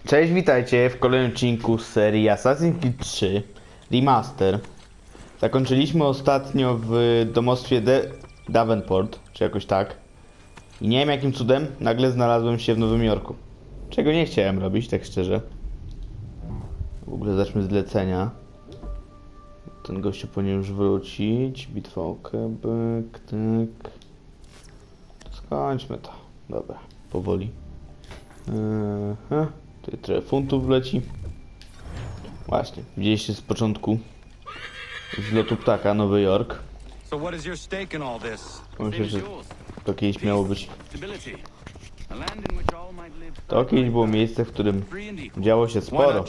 Cześć, witajcie w kolejnym odcinku z serii Assassin's Creed 3 Remaster. Zakończyliśmy ostatnio w domostwie Davenport, czy jakoś tak. I nie wiem jakim cudem nagle znalazłem się w Nowym Jorku. Czego nie chciałem robić, tak szczerze. W ogóle zacznijmy z zlecenia. Ten gościu powinien już wrócić. Bitwa o Quebec, tak. Skończmy to. Dobra, powoli. Tutaj trochę funtów wleci. Właśnie, widzieliście z początku zlotu ptaka, Nowy Jork. Myślę, że to kiedyś miało być... To kiedyś było miejsce, w którym działo się sporo.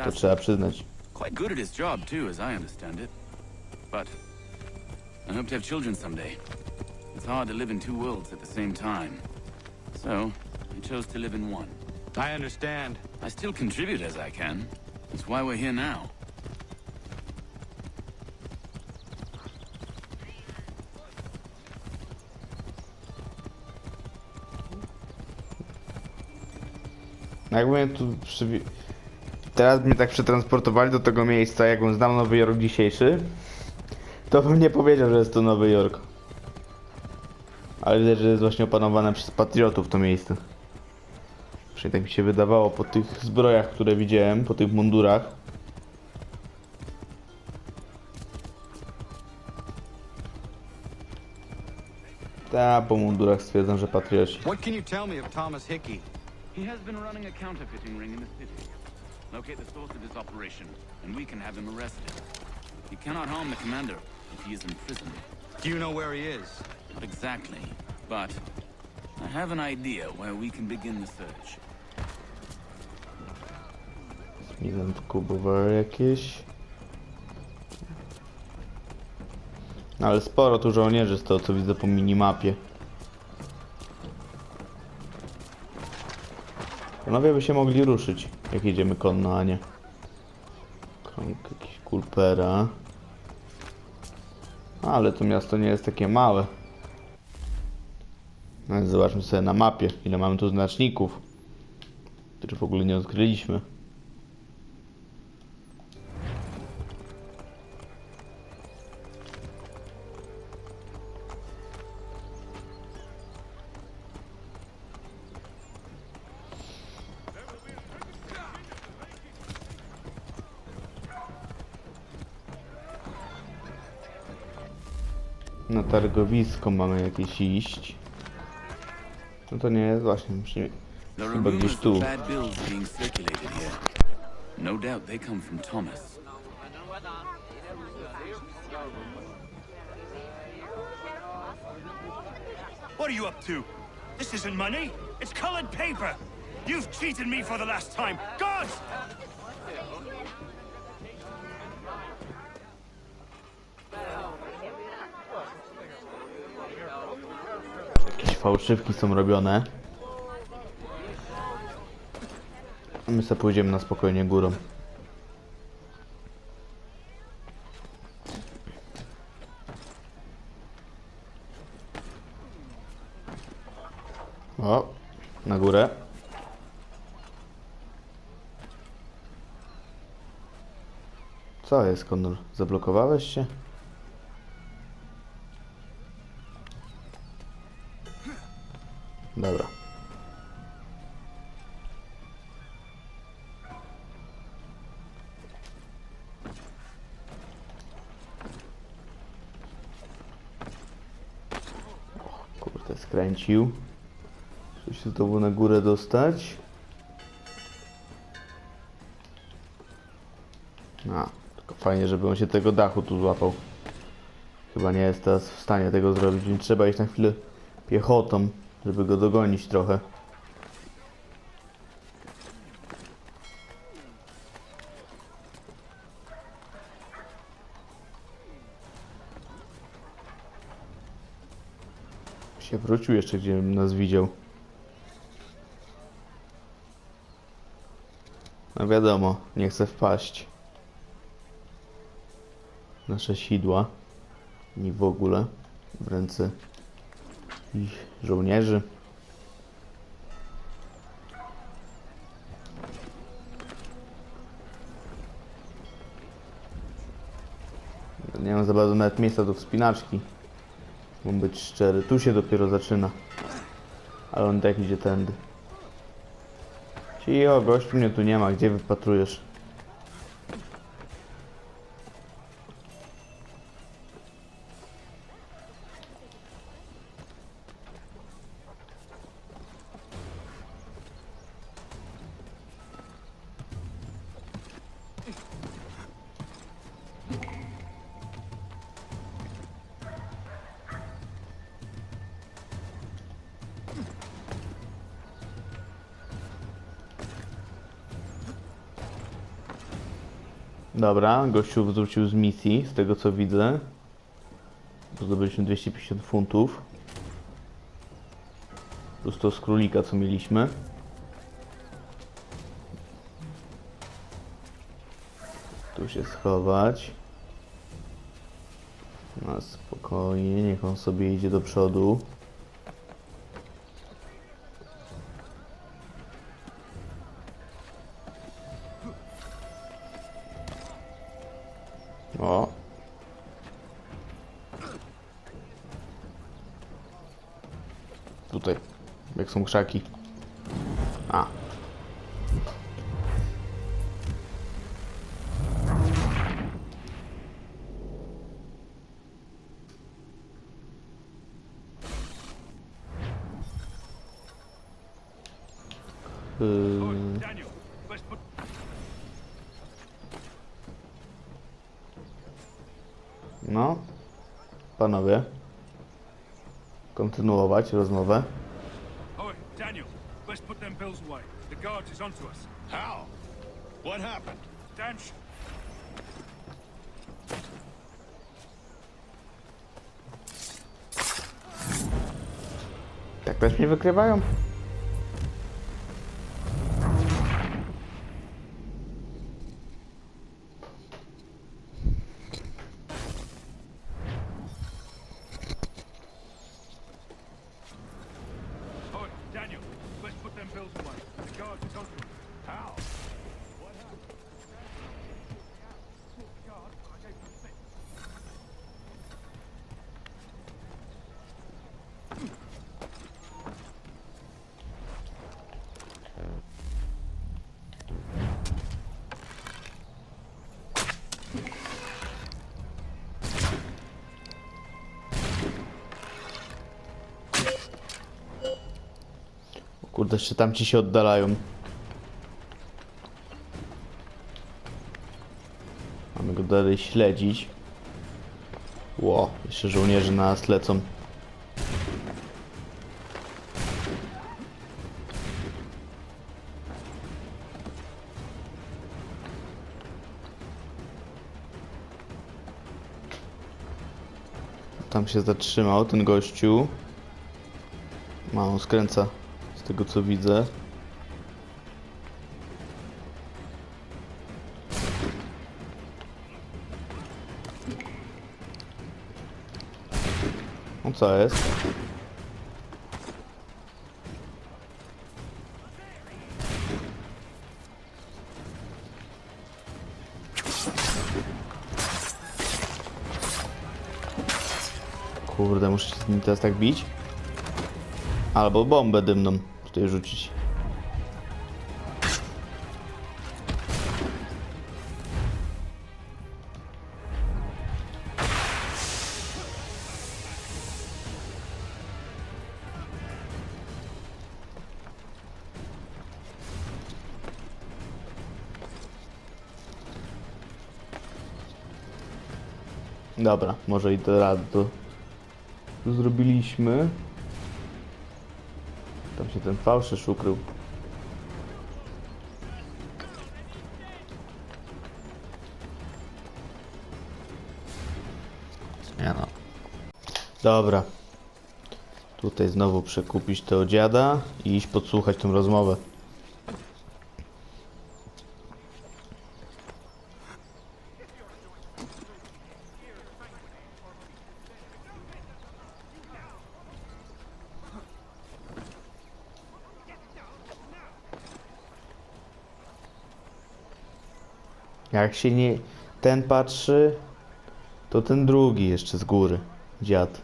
To trzeba przyznać. Quite good at his job too, as I understand it. But I hope to have children someday. It's hard to live in two worlds at the same time. So I chose to live in one. I understand. I still contribute as I can. That's why we're here now. Jakby tu teraz mnie tak przetransportowali do tego miejsca, jakbym znał Nowy Jork dzisiejszy, to bym nie powiedział, że jest to Nowy Jork. Ale widać, że jest właśnie opanowane przez patriotów to miejsce. Przynajmniej tak mi się wydawało po tych zbrojach, które widziałem, po tych mundurach. Ta, po mundurach stwierdzam, że patrioci. What can you tell me of Thomas Hickey? He has been running a counterfeiting ring in the city. Locate the source of his operation, and we can have him arrested. He cannot harm the commander if he is imprisoned. Do you know where he is? Not exactly, but I have an idea where we can begin the search. Zmieniam kubowe jakieś. No ale sporo tu żołnierzy z tego co widzę po minimapie. Panowie by się mogli ruszyć, jak jedziemy konno, a nie. Krąg jakiś kulpera. Ale to miasto nie jest takie małe. No, zobaczmy sobie na mapie, ile mamy tu znaczników, których w ogóle nie odkryliśmy. Na targowisko mamy jakieś iść. No to nie jest właśnie, musimy chyba gdzieś tu. Bad bills being circulated here. No doubt they come from Thomas. What are you up to? This isn't money. It's colored paper. You've cheated me for the last time. Gods! Jakieś fałszywki są robione. A my sobie pójdziemy na spokojnie górą. O, na górę. Co jest, Konor? Zablokowałeś się? Dobra. O, kurde, skręcił. Muszę się znowu na górę dostać. A, tylko fajnie, żeby on się tego dachu tu złapał. Chyba nie jest teraz w stanie tego zrobić, więc trzeba iść na chwilę piechotą, żeby go dogonić trochę. Się wrócił jeszcze, gdzie nas widział. No wiadomo, nie chce wpaść. Nasze sidła. Ni w ogóle w ręce ich żołnierzy. bardzo nawet miejsca do wspinaczki. Mam być szczery, tu się dopiero zaczyna. Ale on tak idzie tędy. Cicho, gościu mnie tu nie ma, gdzie wypatrujesz? Dobra, gościu wrócił z misji, z tego co widzę. Zdobyliśmy 250 funtów. Plus to z królika, co mieliśmy. Tu się schować. No spokojnie, niech on sobie idzie do przodu. O. Tutaj, jak są krzaki. A. Daniel, let's put... No. Panowie. Kontynuować rozmowę. Oi, Daniel, let's put them bills away. The guard is onto us. How? What happened? Dan... Tak też mnie wykrywają? Oi, Daniel, let's put them bills away. The guard is onto us. How? Guard, I gave them six. O kurde, jeszcze tam ci się oddalają. Mamy go dalej śledzić. Ło, jeszcze żołnierze na nas lecą. Tam się zatrzymał ten gościu. On skręca z tego co widzę. No co jest? Kurde, muszę się z nim teraz tak bić. Albo bombę dymną tutaj rzucić. Dobra, może i to raz to zrobiliśmy. Tam się ten fałszysz ukrył. Nie no. Dobra. Tutaj znowu przekupić tego dziada i iść podsłuchać tę rozmowę. Jak się nie ten patrzy, To ten drugi jeszcze z góry. Dziad.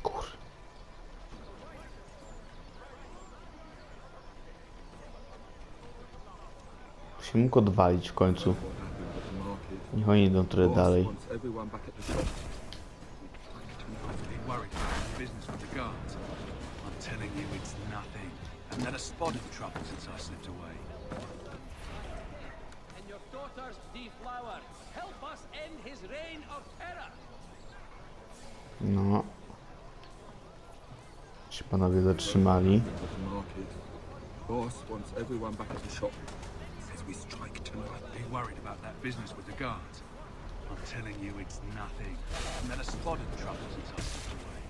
Kur... Się mógł odwalić w końcu. Niech oni idą trochę dalej. No. Się panowie zatrzymali. Boss wants everyone back at the shop. Says we strike tonight. Be worried about that business with the guards. I'm telling you, it's nothing. I've never spotted trouble since I slipped away.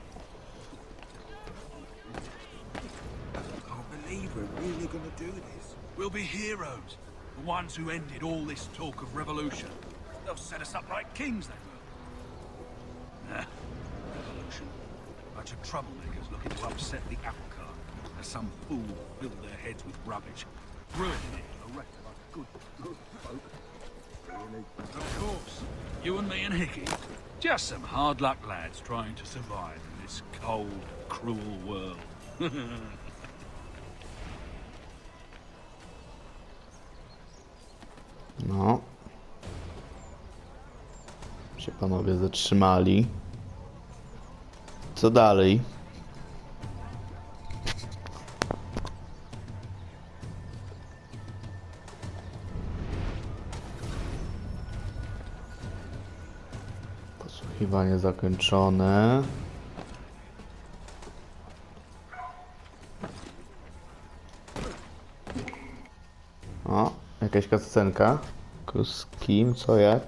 I can't believe we're really gonna do this. We'll be heroes. The ones who ended all this talk of revolution. They'll set us up like kings, they will. Nah, revolution. Bunch of troublemakers looking to upset the apple cart. As some fool filled their heads with rubbish, ruining it for the rest of us good folk. Really? Of course, you and me and Hickey, just some hard luck lads trying to survive in this cold, cruel world. No. Się panowie zatrzymali. Co dalej? Posłuchiwanie zakończone. O, jakaś kascenka. Z kim, co, jak?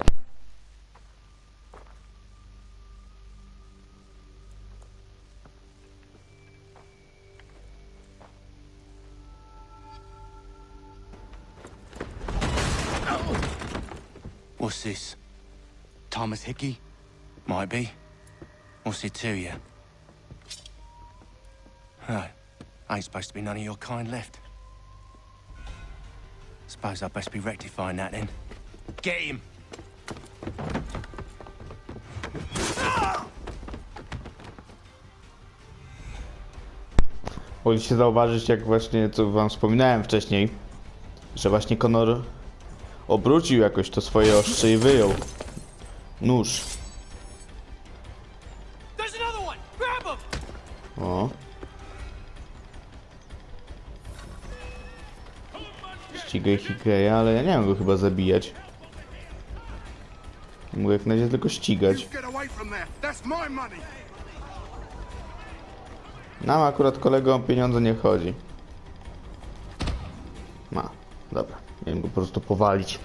What's this? Thomas Hickey? Might be. What's it to you? Oh, ain't supposed to be none of your kind left. Suppose I best be rectifying that then. Get him! Mogliście zauważyć, jak właśnie, co wam wspominałem wcześniej, że właśnie Connor obrócił jakoś to swoje ostrze i wyjął nóż. O. Ścigaj Hickeya, ale ja nie mam go chyba zabijać. Mogę jak na razie tylko ścigać. Nam akurat kolegom pieniądze nie chodzi. Ma, dobra. Miałem go po prostu powalić.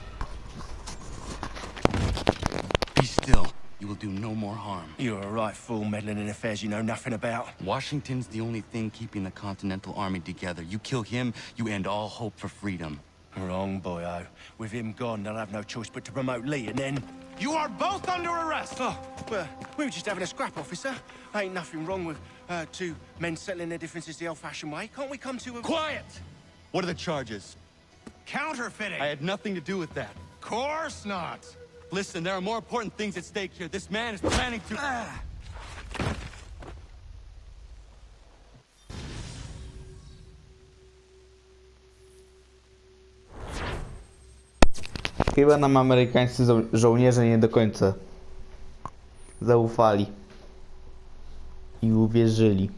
Be still. You will do no more harm. You're a right fool meddling in affairs you know nothing about. Washington's the only thing keeping the Continental Army together. You kill him, you end all hope for freedom. Wrong, boyo. With him gone, they'll have no choice but to promote Lee, and then... You are both under arrest! Oh, well, we were just having a scrap, officer. Ain't nothing wrong with two men settling their differences the old-fashioned way. Can't we come to a... Quiet! What are the charges? Counterfeiting! I had nothing to do with that. Course not! Listen, there are more important things at stake here. This man is planning to... Chyba nam amerykańscy żołnierze nie do końca zaufali i uwierzyli.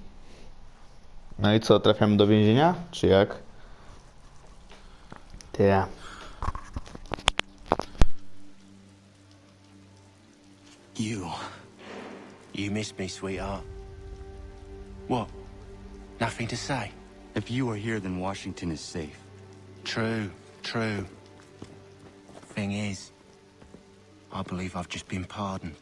No i co, trafiamy do więzienia? Czy jak? Tyle. You missed me, sweetheart. What? Nothing to say? If you are here, then Washington is safe. True, true. Thing is, I believe I've just been pardoned.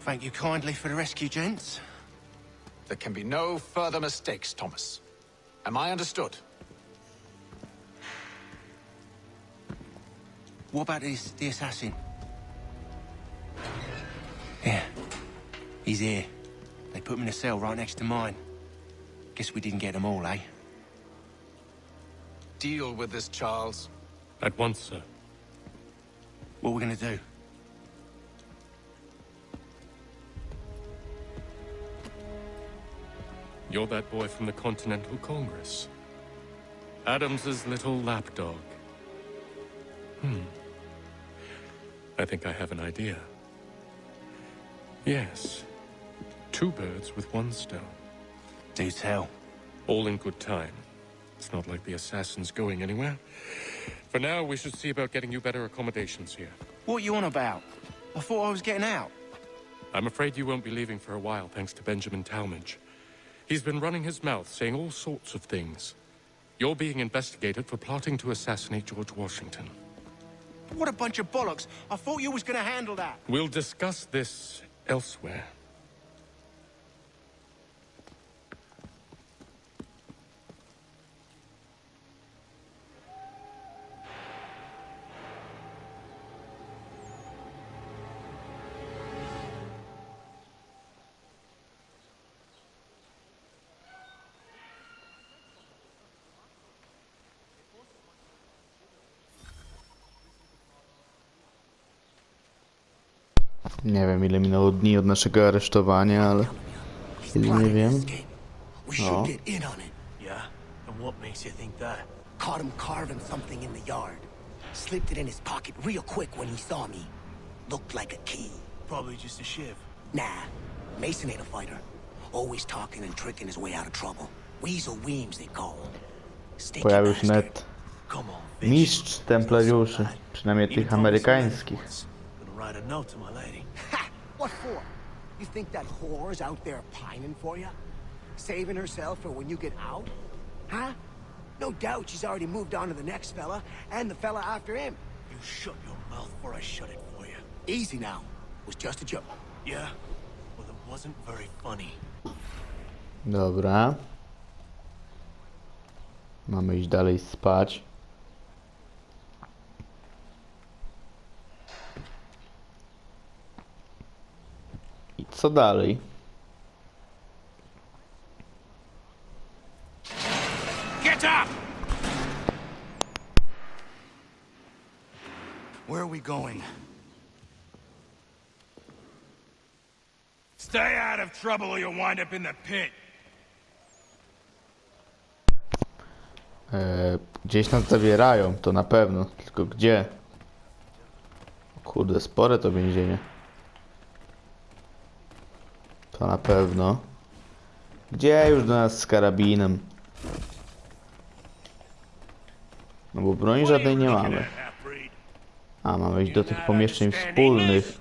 Thank you kindly for the rescue, gents. There can be no further mistakes, Thomas. Am I understood? What about the assassin? Yeah. He's here. They put him in a cell right next to mine. Guess we didn't get them all, eh? Deal with this, Charles. At once, sir. What are we gonna do? You're that boy from the Continental Congress. Adams's little lapdog. I think I have an idea. Yes. 2 birds with 1 stone. Do tell. All in good time. It's not like the assassin's going anywhere. For now, we should see about getting you better accommodations here. What you on about? I thought I was getting out. I'm afraid you won't be leaving for a while, thanks to Benjamin Talmadge. He's been running his mouth, saying all sorts of things. You're being investigated for plotting to assassinate George Washington. What a bunch of bollocks. I thought you was gonna handle that. We'll discuss this elsewhere. Nie wiem ile minęło dni od naszego aresztowania, ale nie wiem. We should Oh. get in on it. Yeah? And what makes you think that? Caught him carving something in the yard. Slipped it in his pocket real quick when he saw me. Looked like a key. Probably just a shiv. Nah, Mason ain't a fighter. Always talking and tricking his way out of trouble. Weasel Weems, they call him. Sticky Pojawił się bastard. net Come on, bitch. mistrz templariuszy, przynajmniej tych amerykańskich. Gonna write a note to my lady. Ha! What for? You think that whore's out there pining for you? Saving herself for when you get out? Huh? No doubt she's already moved on to the next fella, and the fella after him. You shut your mouth before I shut it for you. Easy now. It was just a joke. Yeah? Well, it wasn't very funny. Dobra. Mamy iść dalej spać. I co dalej? Get up! Where are we going? Stay out of trouble or you'll wind up in the pit. Gdzieś nas zabierają, to na pewno. Tylko gdzie? Kurde, spore to więzienie. To na pewno. Gdzie już do nas z karabinem? No bo broni żadnej nie mamy. A, mamy iść do tych pomieszczeń wspólnych.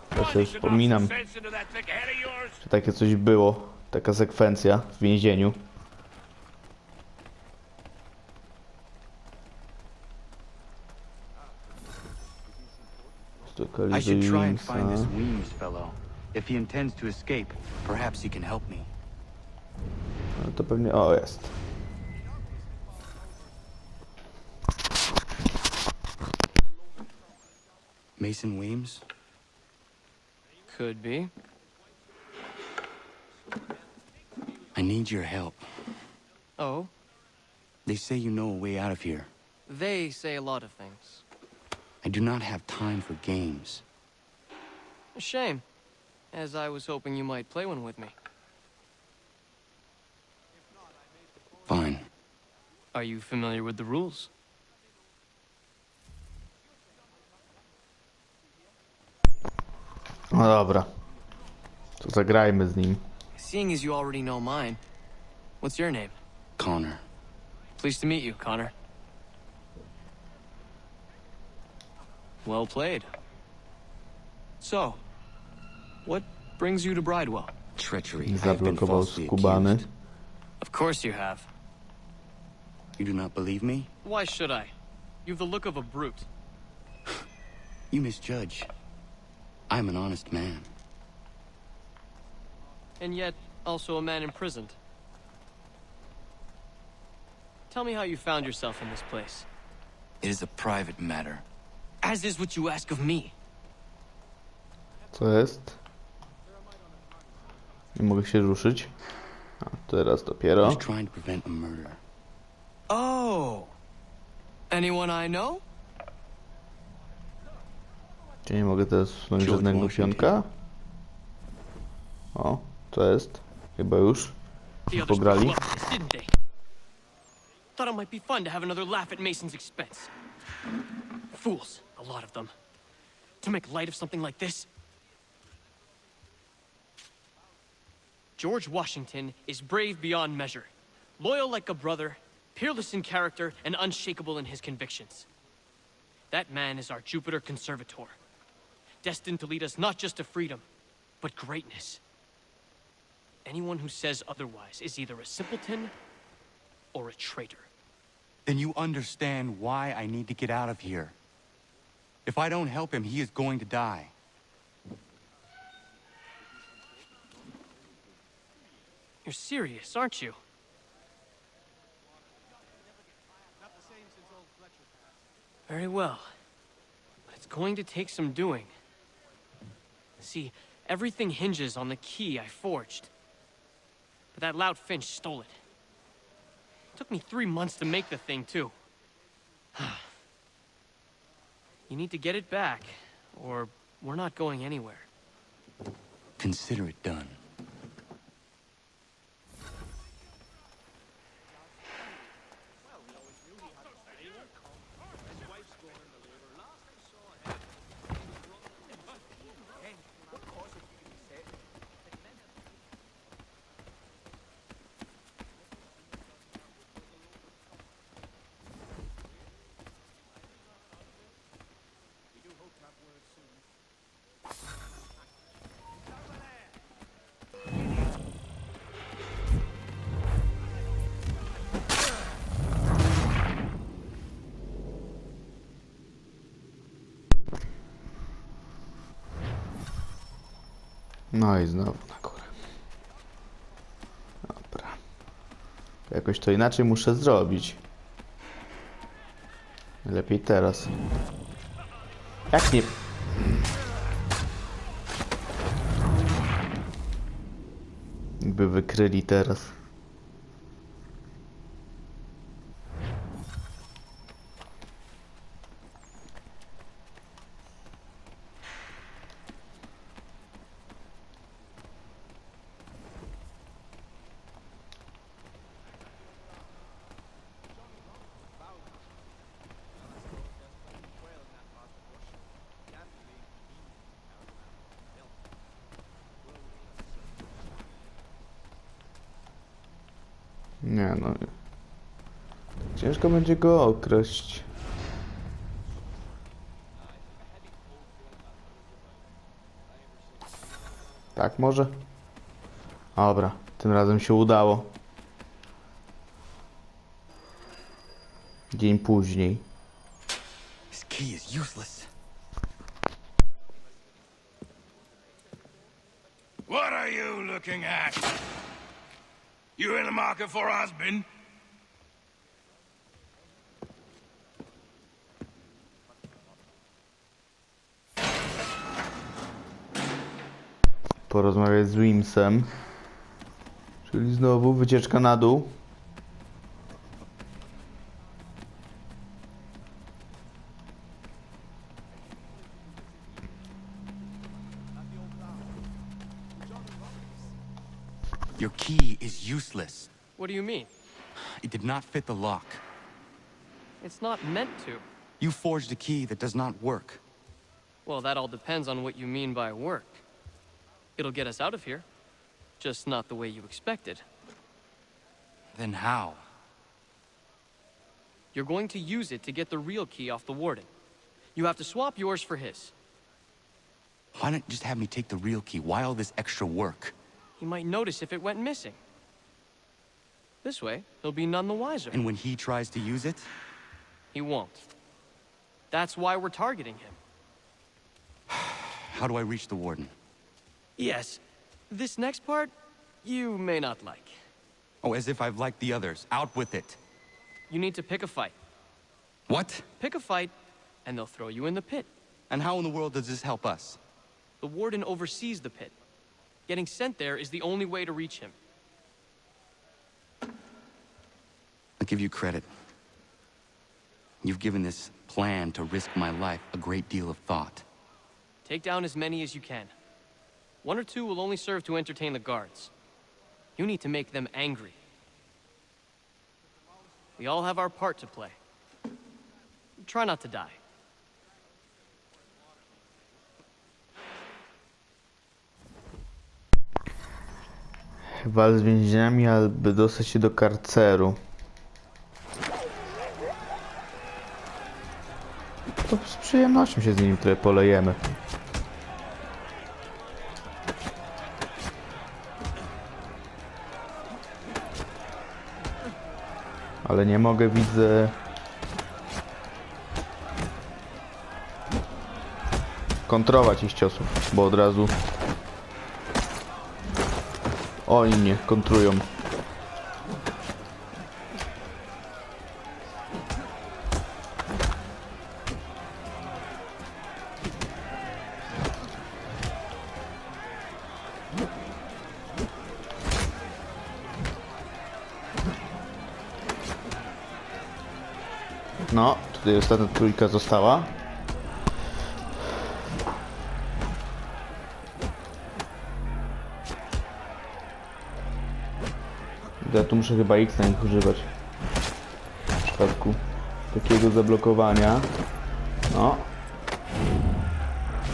To sobie wspominam, że takie coś było. Taka sekwencja w więzieniu. I should try and find this Weems fellow. If he intends to escape, perhaps he can help me. No to pewnie... O, jest. Mason Weems? Could be. I need your help. Oh? They say you know a way out of here. They say a lot of things. I do not have time for games. A shame, as I was hoping you might play one with me. Fine. Are you familiar with the rules? No dobra. To zagrajmy z nim. Seeing as you already know mine, what's your name? Connor. Pleased to meet you, Connor. Well played. So, what brings you to Bridewell? Treachery. I have been Zablokował falsely skubany. accused. Of course you have. You do not believe me? Why should I? You've the look of a brute. You misjudge. I'm an honest man. And yet, also a man imprisoned. Tell me how you found yourself in this place. It is a private matter. As is what you ask of me. Co jest? Nie mogę się ruszyć. A, teraz dopiero. He's trying to prevent a murder. Oh. Anyone I know? Czy nie mogę teraz wsunąć żadnego pionka? O, co jest? Chyba już. The others Pograli. broke up, didn't they? Thought it might be fun to have another laugh at Mason's expense. Fools, a lot of them. To make light of something like this. George Washington is brave beyond measure, loyal like a brother, peerless in character, and unshakable in his convictions. That man is our Jupiter conservator, destined to lead us not just to freedom, but greatness. Anyone who says otherwise is either a simpleton or a traitor. Then you understand why I need to get out of here. If I don't help him, he is going to die. You're serious, aren't you? Very well. But it's going to take some doing. See, everything hinges on the key I forged. But that loud Finch stole it. Took me 3 months to make the thing, too. You need to get it back, or we're not going anywhere. Consider it done. No i znowu na górę. Dobra. Jakoś to inaczej muszę zrobić. Lepiej teraz. Jak nie... By wykryli teraz. Nie no. Ciężko będzie go określić. Tak może? Dobra, tym razem się udało. Dzień później. This key is useless. What are you looking at? You in the market for a husband? Porozmawiać z Wimsem. Czyli znowu wycieczka na dół. Your key is useless. What do you mean? It did not fit the lock. It's not meant to. You forged a key that does not work. Well, that all depends on what you mean by work. It'll get us out of here. Just not the way you expected. Then how? You're going to use it to get the real key off the warden. You have to swap yours for his. Why not just have me take the real key? Why all this extra work? He might notice if it went missing. This way, he'll be none the wiser. And when he tries to use it? He won't. That's why we're targeting him. How do I reach the warden? Yes. This next part, you may not like. Oh, as if I've liked the others. Out with it. You need to pick a fight. What? Pick a fight, and they'll throw you in the pit. And how in the world does this help us? The warden oversees the pit. Getting sent there is the only way to reach him. I'll give you credit. You've given this plan to risk my life a great deal of thought. Take down as many as you can. 1 or 2 will only serve to entertain the guards. You need to make them angry. We all have our part to play. Try not to die. Wal z więźniami, aby dostać się do karceru. To z przyjemnością się z nim trochę polejemy. Ale nie mogę, widzę... kontrować ich ciosów, bo od razu... Oni mnie kontrują. No, tutaj ostatnia trójka została. Ja tu muszę chyba X na nich używać. W przypadku takiego zablokowania. No.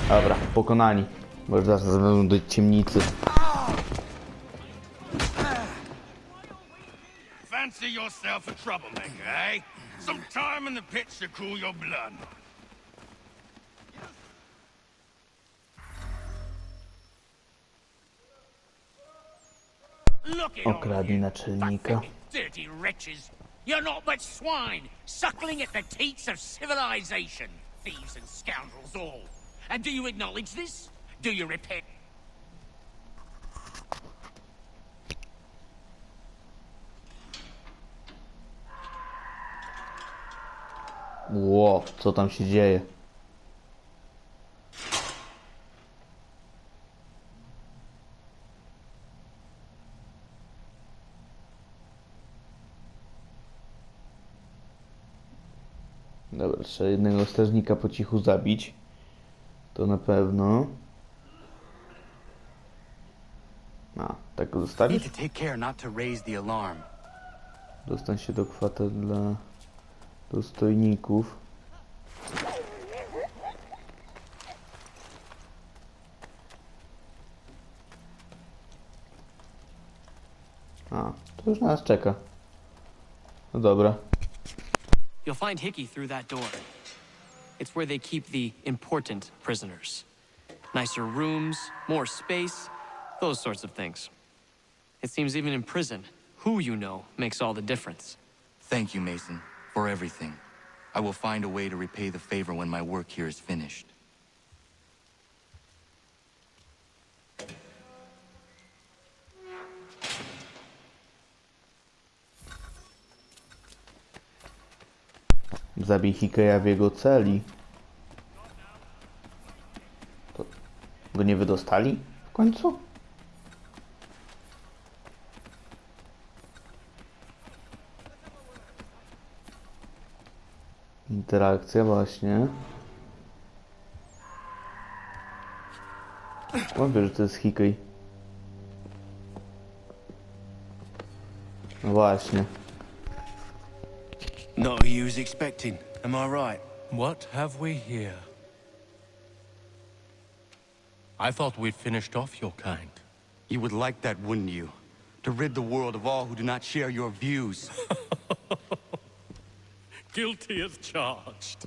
Dobra, pokonani. Bo zaraz będą do ciemnicy. Fancy yourself a troublemaker, eh? Some time in the pits to cool your blood. Look at all Okradli you naczelnika. pathetic, dirty wretches. You're not but swine, suckling at the teats of civilization. Thieves and scoundrels all. And do you acknowledge this? Do you repent? Ło, co tam się dzieje? Dobra, trzeba jednego strażnika po cichu zabić. To na pewno. A, tak go zostawić? Need to take care not to raise the alarm. Dostań się do kwater dla dostojników. A, to już na nas czeka. No dobra. You'll find Hickey through that door. It's where they keep the important prisoners. Nicer rooms, more space, those sorts of things. It seems even in prison, who you know makes all the difference. Thank you, Mason, for everything. I will find a way to repay the favor when my work here is finished. Zabij Hikeja w jego celi. To go nie wydostali w końcu? Interakcja właśnie. Mówię, że to jest Hikej. No właśnie. Not who you was expecting, am I right? What have we here? I thought we'd finished off your kind. You would like that, wouldn't you? To rid the world of all who do not share your views. Guilty as charged.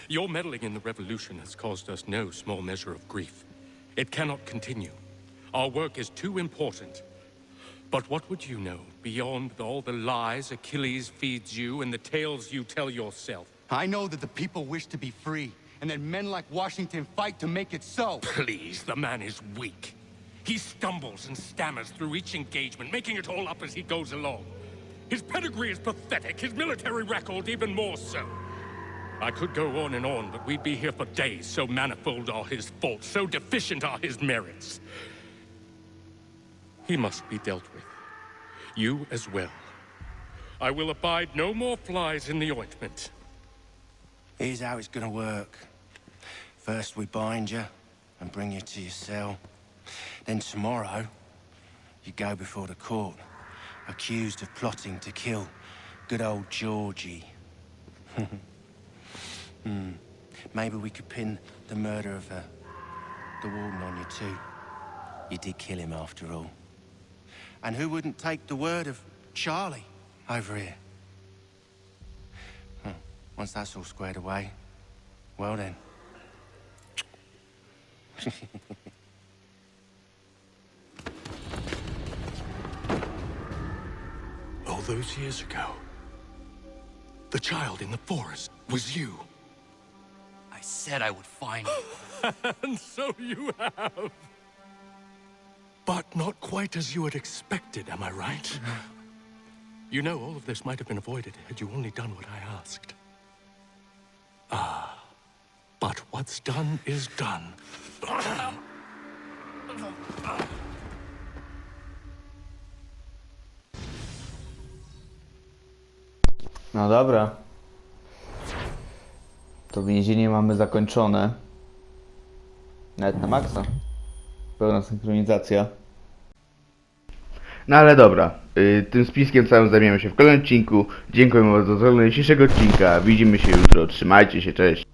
Your meddling in the revolution has caused us no small measure of grief. It cannot continue. Our work is too important. But what would you know beyond all the lies Achilles feeds you and the tales you tell yourself? I know that the people wish to be free, and that men like Washington fight to make it so. Please, the man is weak. He stumbles and stammers through each engagement, making it all up as he goes along. His pedigree is pathetic, his military record even more so. I could go on and on, but we'd be here for days. So manifold are his faults, so deficient are his merits. He must be dealt with. You as well. I will abide no more flies in the ointment. Here's how it's gonna work. First we bind you and bring you to your cell. Then tomorrow, you go before the court, accused of plotting to kill good old Georgie. Maybe we could pin the murder of the warden on you too. You did kill him after all. And who wouldn't take the word of Charlie over here? Once that's all squared away, well then. All those years ago, the child in the forest was you. I said I would find you. And so you have. But not quite as you had expected, am I right? You know, all of this might have been avoided had you only done what I asked. But what's done is done. No dobra. To więzienie mamy zakończone. Nawet na maksa. Pełna synchronizacja. No ale dobra. Tym spiskiem całym zajmiemy się w kolejnym odcinku. Dziękuję bardzo za oglądanie dzisiejszego odcinka. Widzimy się jutro. Trzymajcie się, cześć.